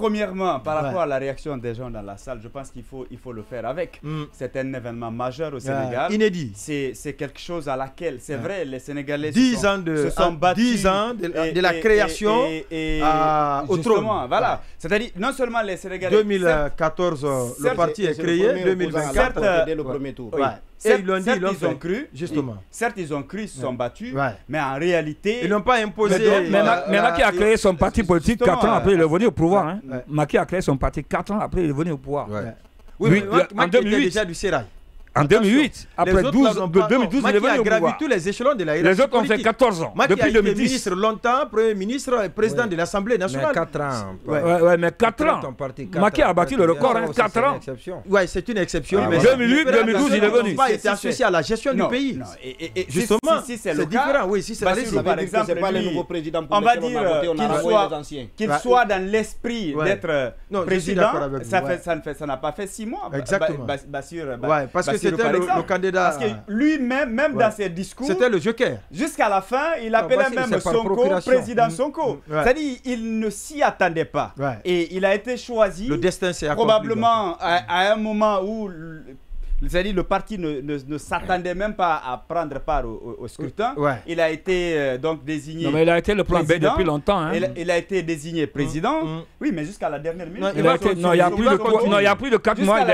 premièrement, par rapport à la réaction des gens dans la salle, je pense qu'il faut le faire avec. C'est un événement majeur au Sénégal. Inédit. C'est quelque chose à laquelle, c'est vrai, les Sénégalais 10 ans de la création au trône. Voilà. C'est-à-dire, non seulement les Sénégalais... 2014, le parti est créé, 2024, dès le premier tour. Et ils l'ont dit, ils ont cru, justement. Certes, ils ont cru, ils se sont battus, mais en réalité... Ils n'ont pas imposé... Mais Macky a créé son parti politique 4 ans après, il est venu au pouvoir. Macky a créé son parti 4 ans après, il est venu au pouvoir. Oui, mais en 2008, déjà du Sérail. En 2008, après 2012, il est venu au pouvoir. tous les échelons de la hiérarchie. Les autres ont fait 14 ans. Depuis depuis 2010. ministre longtemps, Premier ministre et président de l'Assemblée nationale. Mais 4 ans. Ouais, mais 4 ans. Macky a battu le record, 4 ans. Oui, c'est une exception. Mais 2008, 2012, il est venu. Il n'a pas été associé à la gestion du pays. Justement, c'est différent. Oui, si c'est le cas, par exemple, c'est pas le nouveau président on va dire qu'il soit dans l'esprit d'être président, ça n'a pas fait 6 mois. Exactement. Parce que c'était le candidat. Parce que lui-même, dans ses discours, c'était le joker. Jusqu'à la fin, il appelait même Sonko président Sonko. C'est-à-dire, il ne s'y attendait pas. Et il a été choisi. Le destin s'est accompli. Probablement à un moment où c'est-à-dire le parti ne s'attendait même pas à prendre part au scrutin. Il a été donc désigné. Non, mais il a été le plan B depuis longtemps. Hein. Il a été désigné président. Oui, mais jusqu'à la dernière minute. Il y a plus de 4 mois. Il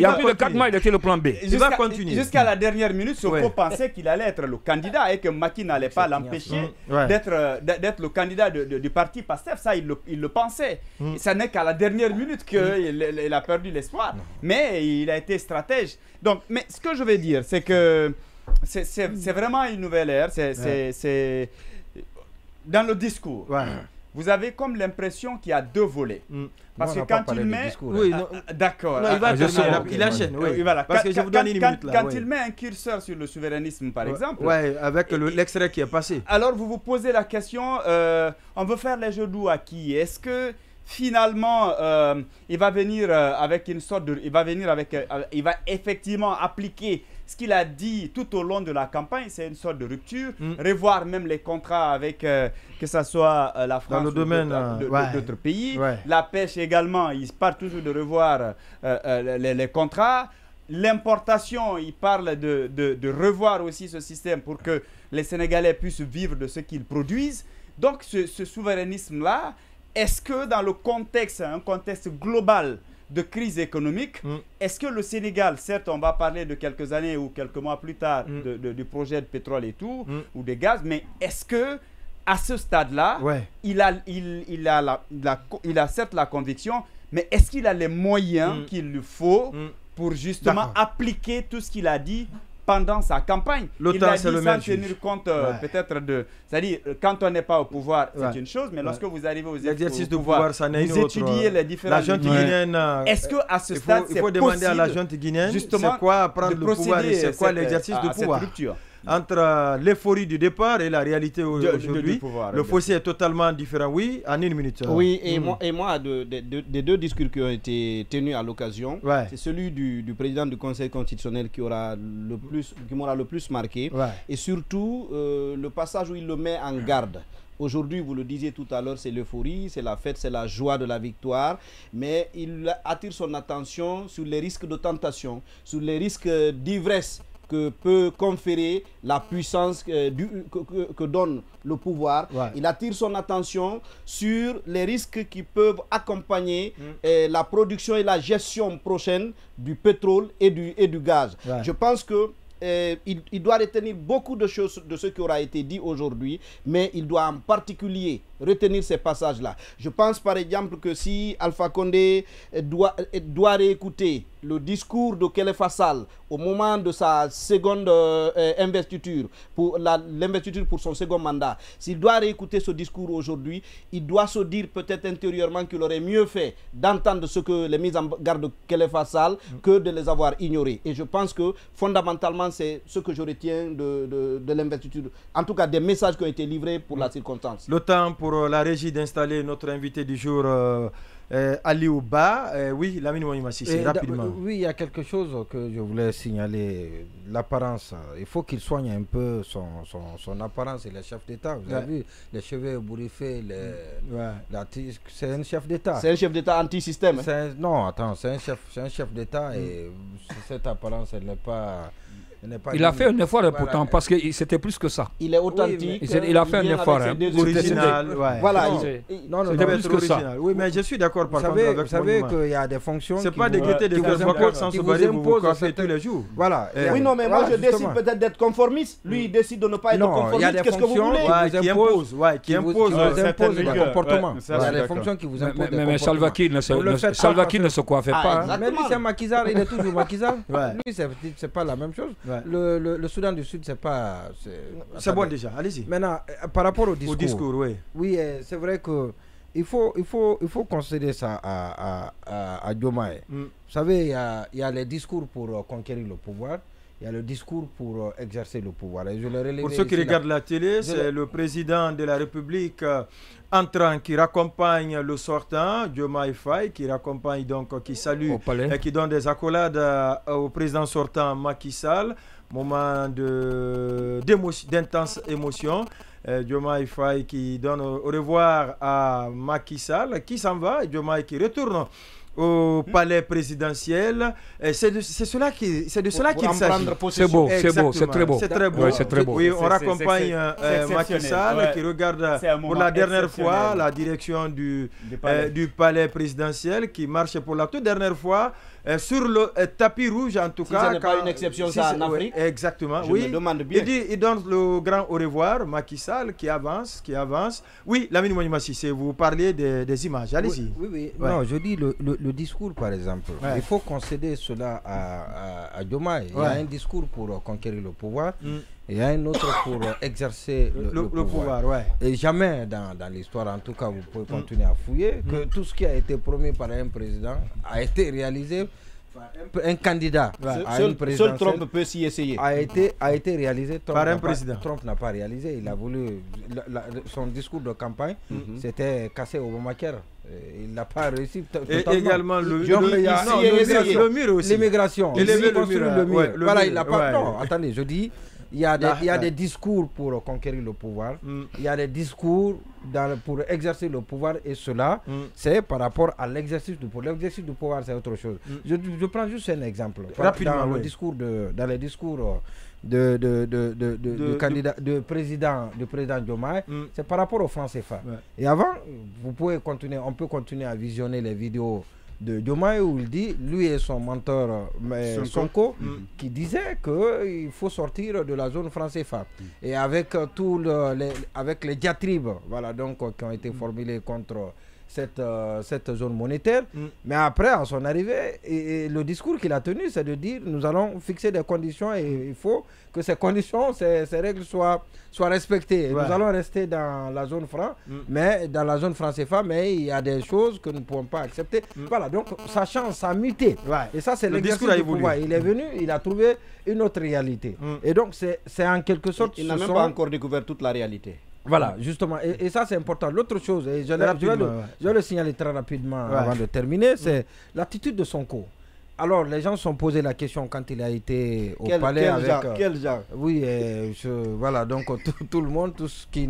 y a plus de 4 mois, il était le plan B. Il va continuer. Jusqu'à la dernière minute, Sonko pensait qu'il allait être le candidat et que Macky n'allait pas l'empêcher d'être le candidat du parti PASTEF. Ça, il le pensait. Ça n'est qu'à la dernière minute qu'il a perdu l'espoir. Mais il a été stratège. Donc, mais ce que je veux dire, c'est que c'est vraiment une nouvelle ère. C'est dans le discours. Vous avez comme l'impression qu'il y a 2 volets. Parce que quand il met... D'accord. Il enchaîne. Parce que je vous donne une minute là. Quand il met un curseur sur le souverainisme, par exemple... Oui, avec l'extrait qui est passé. Alors, vous vous posez la question, on veut faire les jeux doux à qui? Est-ce que... Finalement, il va venir avec une sorte de... Il va effectivement appliquer ce qu'il a dit tout au long de la campagne. C'est une sorte de rupture. Revoir même les contrats avec, que ce soit la France dans le domaine d'autres pays. La pêche également, il parle toujours de revoir les contrats. L'importation, il parle de revoir aussi ce système pour que les Sénégalais puissent vivre de ce qu'ils produisent. Donc, ce souverainisme-là, est-ce que dans le contexte, un contexte global de crise économique, est-ce que le Sénégal, certes on va parler de quelques années ou quelques mois plus tard du projet de pétrole et tout, ou de gaz, mais est-ce que à ce stade-là, il a certes la conviction, mais est-ce qu'il a les moyens qu'il lui faut pour justement appliquer tout ce qu'il a dit pendant sa campagne? Il a dit sans tenir compte peut-être de... C'est-à-dire, quand on n'est pas au pouvoir, c'est une chose, mais lorsque vous arrivez aux exercices de pouvoir, ça n'est une autre. Vous étudiez les différents... La junte guinéenne... Est-ce qu'à ce stade, c'est possible... Il faut demander à la junte guinéenne, c'est quoi prendre le pouvoir et c'est quoi l'exercice de pouvoir. Entre l'euphorie du départ et la réalité aujourd'hui, le fossé est totalement différent. Oui, en une minute. Oui, et moi des 2 discours qui ont été tenus à l'occasion, c'est celui du président du Conseil constitutionnel qui m'aura le plus marqué. Et surtout, le passage où il le met en garde. Aujourd'hui, vous le disiez tout à l'heure, c'est l'euphorie, c'est la fête, c'est la joie de la victoire. Mais il attire son attention sur les risques de tentation, sur les risques d'ivresse que peut conférer la puissance que donne le pouvoir. Il attire son attention sur les risques qui peuvent accompagner la production et la gestion prochaine du pétrole et du gaz. Je pense que il doit retenir beaucoup de choses de ce qui aura été dit aujourd'hui, mais il doit en particulier retenir ces passages-là. Je pense par exemple que si Alpha Condé doit réécouter le discours de Khalifa Sall au moment de sa seconde investiture, l'investiture pour son second mandat, s'il doit réécouter ce discours aujourd'hui, il doit se dire peut-être intérieurement qu'il aurait mieux fait d'entendre ce que les mises en garde de Khalifa Sall que de les avoir ignorées. Et je pense que fondamentalement, c'est ce que je retiens de l'investiture, en tout cas des messages qui ont été livrés pour la circonstance. Le temps pour pour la régie d'installer notre invité du jour, Aliou Ba. Oui, Lamine Ouahimassi, rapidement. Oui, il y a quelque chose que je voulais signaler. L'apparence. Il faut qu'il soigne un peu son apparence. Il est chef d'État. Vous avez vu, les cheveux bourriffés, c'est un chef d'État. C'est un chef d'État anti-système. Non, attends, c'est un chef d'État et cette apparence, elle n'est pas... Il a fait un effort pourtant parce que c'était plus que ça. Il est authentique. Il a fait un effort. Original. Voilà. Non, plus que ça. Oui, mais je suis d'accord par contre avec vous. Vous savez qu'il y a des fonctions. C'est pas de gaieté de faire sans se barrer, vous vous coiffez tous les jours. Voilà. Oui, non, mais moi je décide peut-être d'être conformiste. Lui, il décide de ne pas être conformiste. Qu'est-ce que vous voulez? Qui imposent le comportement. Il y a des fonctions qui vous imposent. Mais Salva Kiir ne se coiffait pas. Mais lui, c'est maquisard. Il est toujours maquisard. Lui, c'est pas la même chose. Le Soudan du Sud, c'est pas... C'est bon déjà, allez-y. Maintenant, par rapport au discours. Oui. Oui, c'est vrai que il faut concéder ça à Diomaye. Vous savez, il y a les discours pour conquérir le pouvoir. Il y a le discours pour exercer le pouvoir. Et pour ceux qui regardent la télé, c'est le président de la République entrant qui raccompagne le sortant, Diomaye Faye, qui raccompagne donc, qui salue et qui donne des accolades au président sortant Macky Sall. Moment d'intense émotion. Diomaye Faye qui donne au revoir à Macky Sall, qui s'en va, et Diomaye qui retourne au palais présidentiel. C'est de cela qu'il s'agit. C'est beau, c'est très beau. C'est très beau. C'est très beau. Oui, on raccompagne Macky Sall qui regarde pour la dernière fois la direction du palais présidentiel, qui marche pour la toute dernière fois sur le tapis rouge, en tout cas. Ce n'est pas une exception ça en Afrique. Exactement, me demande bien. Il donne le grand au revoir, Macky Sall qui avance. Oui, Lamine Ouahimassi, vous parliez des images, allez-y. Oui. Non, je dis le discours, par exemple. Il faut concéder cela à Diomaye. Il y a un discours pour conquérir le pouvoir. Il y a un autre pour exercer le pouvoir. Et jamais dans l'histoire, en tout cas, vous pouvez continuer à fouiller, que tout ce qui a été promis par un président a été réalisé. Un candidat à une présidentielle, seul Trump peut s'y essayer. A été réalisé par un président. Trump n'a pas réalisé. Il a voulu son discours de campagne, c'était casser Obamacare. Il n'a pas réussi. Et également le mur aussi. L'immigration. Il a construit le mur. Voilà, il n'a pas. Non, attendez, je dis. Il y a des discours pour conquérir le pouvoir. Il y a des discours pour exercer le pouvoir. Et cela, c'est par rapport à l'exercice du pouvoir. L'exercice du pouvoir, c'est autre chose. Je prends juste un exemple. Rapidement, dans les discours du candidat, du président Diomaye, c'est par rapport au franc CFA. Et avant, on peut continuer à visionner les vidéos de Diomaye où il dit, lui et son mentor Sonko, qui disait qu'il faut sortir de la zone franc CFA. Et avec avec les diatribes qui ont été formulées contre cette zone monétaire. Mais après, à son arrivée, et le discours qu'il a tenu, c'est de dire, nous allons fixer des conditions et il faut que ces conditions, ces règles soient respectées. Nous allons rester dans la zone franc, mais dans la zone franc CFA, mais il y a des choses que nous ne pouvons pas accepter. Voilà, donc ça change, ça a muté. Et ça, c'est l'exercice du pouvoir. Il est venu, il a trouvé une autre réalité. Et donc, c'est en quelque sorte... Il n'a même pas encore découvert toute la réalité. Voilà, justement, et ça c'est important. L'autre chose, et je vais le signaler très rapidement avant de terminer, c'est l'attitude de Sonko. Alors, les gens se sont posé la question quand il a été au palais avec... Quel genre? Oui, voilà, donc tout le monde, tout ce qui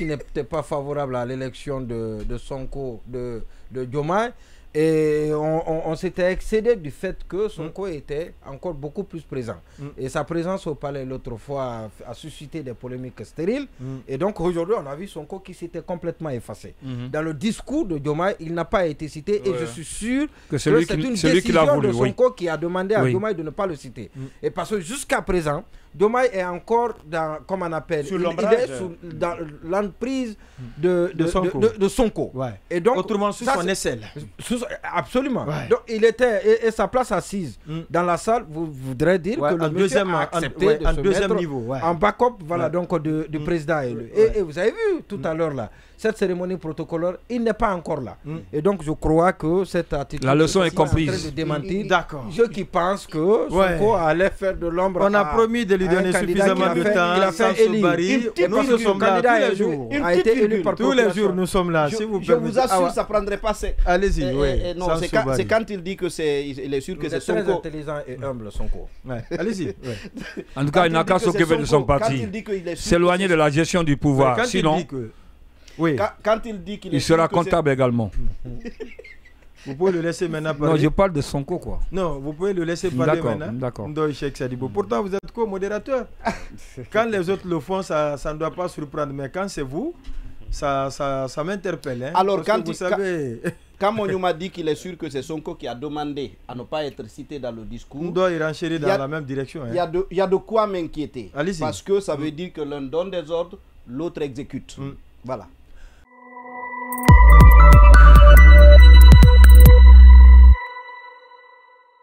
n'était pas favorable à l'élection de Sonko, de Diomaye, et on s'était excédé du fait que Sonko était encore beaucoup plus présent. Et sa présence au palais l'autre fois a suscité des polémiques stériles. Et donc aujourd'hui, on a vu Sonko qui s'était complètement effacé. Dans le discours de Diomaye, il n'a pas été cité. Et je suis sûr que c'est une décision de Sonko qui a demandé à Diomaye de ne pas le citer. Et parce que jusqu'à présent, Diomaye est encore dans, comme on appelle, il est dans l'emprise de Sonko. Et donc, autrement, sous son aisselle. Absolument. Donc, il était, et sa place assise dans la salle, vous voudrez dire que le monsieur a accepté de se mettre niveau, en backup donc, du président élu. Et vous avez vu tout à l'heure là, cette cérémonie protocolaire, il n'est pas encore là. Et donc, je crois que cette attitude... La leçon est comprise. En train de démentir ceux qui pensent que Sonko allait faire de l'ombre. On a promis de lui donner suffisamment de temps. Il a fait élire. Nous sommes là tous les jours. A été élu par tous les jours, nous sommes là. Je vous assure, ça ne prendrait pas... Allez-y, non, c'est quand il dit qu'il est sûr que c'est Sonko. Très intelligent et humble, Sonko. Allez-y. En tout cas, il n'a qu'à s'occuper de son parti. S'éloigner de la gestion du pouvoir. Sinon, quand il dit qu'il il sera comptable également. Vous pouvez le laisser maintenant parler. Non, je parle de Sonko, quoi. Non, vous pouvez le laisser parler maintenant. D'accord. Pourtant, vous êtes co-modérateur. Quand les autres le font, ça ne doit pas surprendre. Mais quand c'est vous, ça m'interpelle. Hein, alors, quand Moniou m'a dit qu'il est sûr que c'est Sonko qui a demandé à ne pas être cité dans le discours, on doit y renchérir dans la même direction. Il y a de quoi m'inquiéter. Parce que ça veut dire que l'un donne des ordres, l'autre exécute. Voilà.